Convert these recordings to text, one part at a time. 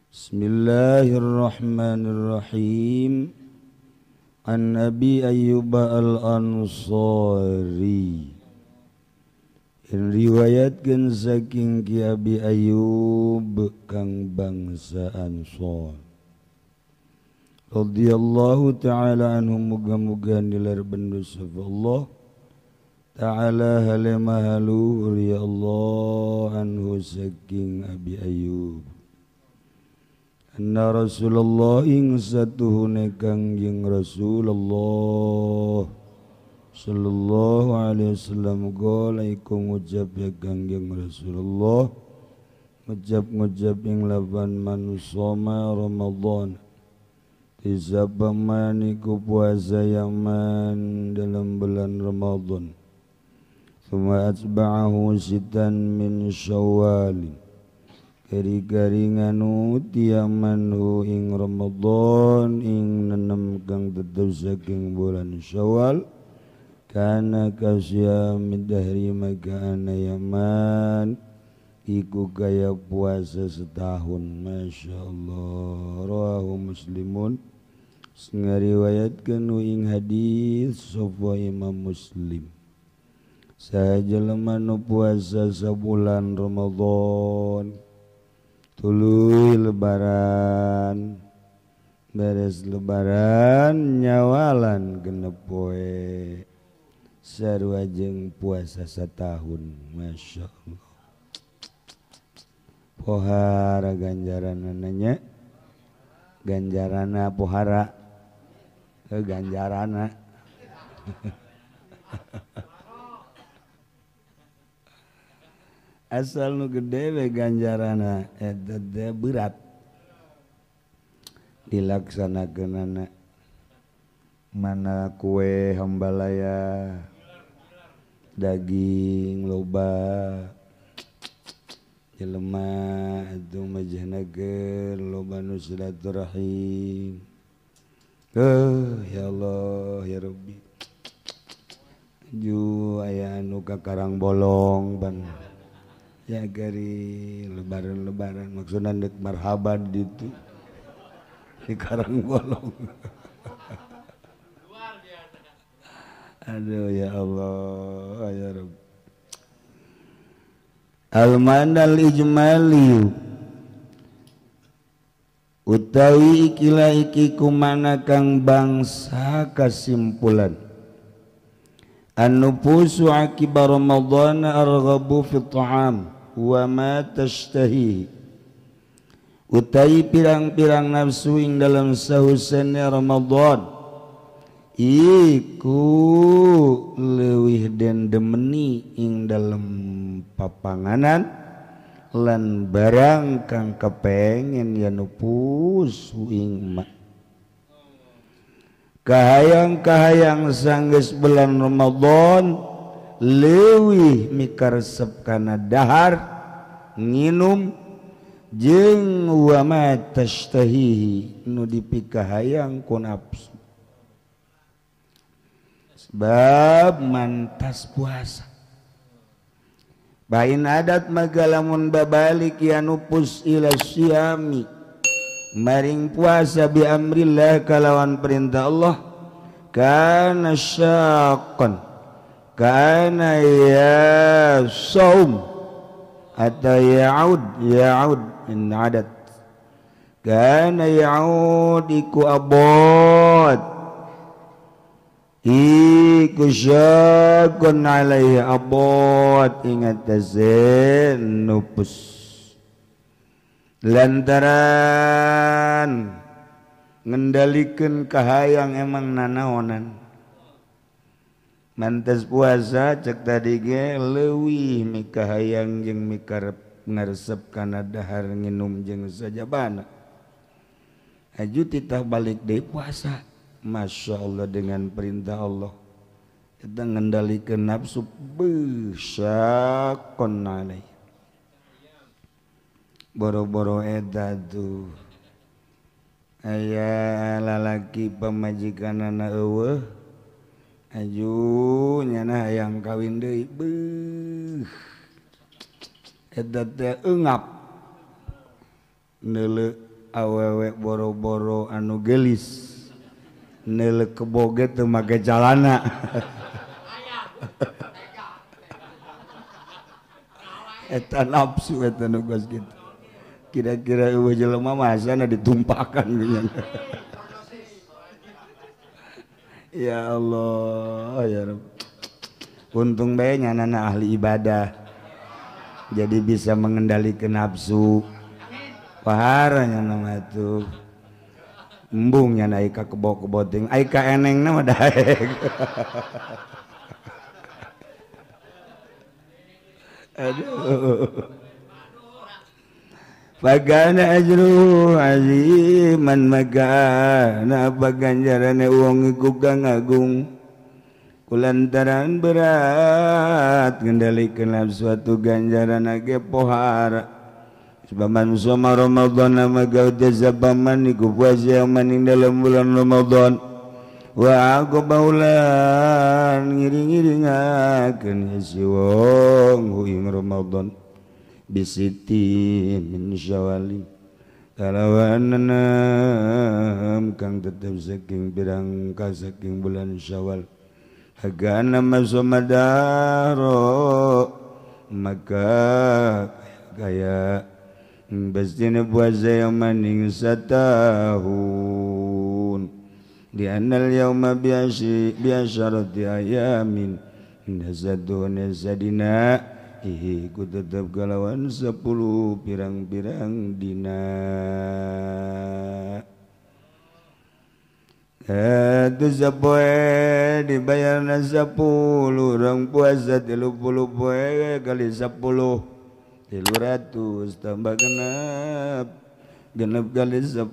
Bismillahirrahmanirrahim. An Abi Ayyub al-Ansari. In riwayatkeun saking Ki Abi Ayyub kang bangsa Ansor. Radhiyallahu ta'ala anhu, muga-muga nilar bendus Allah ta'ala halemahaluhur ya Allah anhu saking Abi Ayyub. Anna Rasulullah ing satuhune kangjeng Rasulullah sallallahu alaihi wasallam qala iku ngucap ya kangjeng Rasulullah ngucap ing laban man soma Ramadan tisabamaniku puasa yaman dalam bulan Ramadan summa atba'ahu sitan min Syawal kari-karinganu tiamanhu ing Ramadan ing nenem kang tetep saking bulan Syawal kana kasyamid dahri maka ana yaman iku kaya puasa setahun. Masya Allah. Rawahu Muslimun, ngariwayatkeun ing hadis sapa Imam Muslim. Sajelema nu puasa sabulan Ramadan tuluy lebaran, beres lebaran nyawalan genep poe sarua jeung puasa setahun. Masya Allah. Pohara ganjaranna nya ganjarana pohara ganjarana asal nu gede we ganjarana eta teh berat dilaksanakeunana. Mana kue hambalaya daging loba jelema atuh majahnakeun loba nu silaturahim. Ya Allah ya Rabbi, ju aya anu ka Karang Bolong ban ya gari lebaran maksudna deuk marhaban ditu di Karang Bolong. Aduh ya Allah ya Rabbi. Al-manal ijmali utawi ikilah iki kumana kang bangsa kasimpulan an-nufusu akiba Ramadhan arghabu fi ta'am wa ma tashtahi. Utawi pirang-pirang nafsu ing dalam sahusanna Ramadan iku leuwih den demeni ing dalam papanganan lan barang kang kepengen ya nupus ing kahayang-kahayang sanggeus bulan Ramadan leuwih mikaresep kana dahar nginum jeung wa ma tashtahihi nu dipikahayang ku nafsu. Sebab mantas puasa bain adat magalamun babalik ya nupus ila syami maring puasa bi amrillah kalawan perintah Allah kana syaqqan kana ya saum atau ya'ud in adat kana ya'ud iku abad iku syakun alaihi abad ingat tazen nupus lantaran ngendalikeun kahayang emang nanaonan. Mantes puasa cek tadi ge leuwih mikahayang jeung mikarep ngaresep kana dahar nginum jeung sajabana. Aju titah balik deui puasa. Masya Allah dengan perintah Allah kita ngendalikan nafsu besyakon alai boro-boro eta tuh aya lalaki pamajikanana eueuh aju nyana hayang kawin deui beuh eta teh eungap neuleuh awewe boro-boro anu gelis neuleuh keboge teu make calana eta nafsu eta nu geus kitu kira-kira eueuh jelema masana ditumpakan geuning ya Allah ya Rabb untung bae nyanana ahli ibadah jadi bisa mengendalikan nafsu paharanya nama itu embungnya naik ke kebo-kebo ting aika eneng nama daek aduh Pagana ajru aziman magana paganjarane wong iku kang agung kulantaran berat ngendalikeun suatu ganjaran age pohara sabaman soma Ramadan magauda sabaman iku puasa maning dalam bulan Ramadan wa aqbaulan ngiring-ngiringakeun si wong ing Ramadan bisiti min syawali kalawan enam kang tetep saking pirang ka saking bulan Syawal agana masomadaro maka kaya bastina puasa yang maning satahun di anal yauma biasyarati ayamin nasadu nasadina ku tetap kalawan 10 pirang-pirang dina atu sapoe dibayarna 10 urang puasa 30 poe kali 10 300 tambah genep kali 10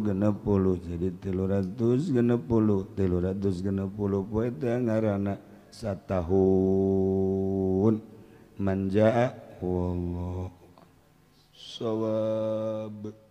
genep 10 jadi 300 genep 10 teh ngaranna satahun manja wallahu sawab.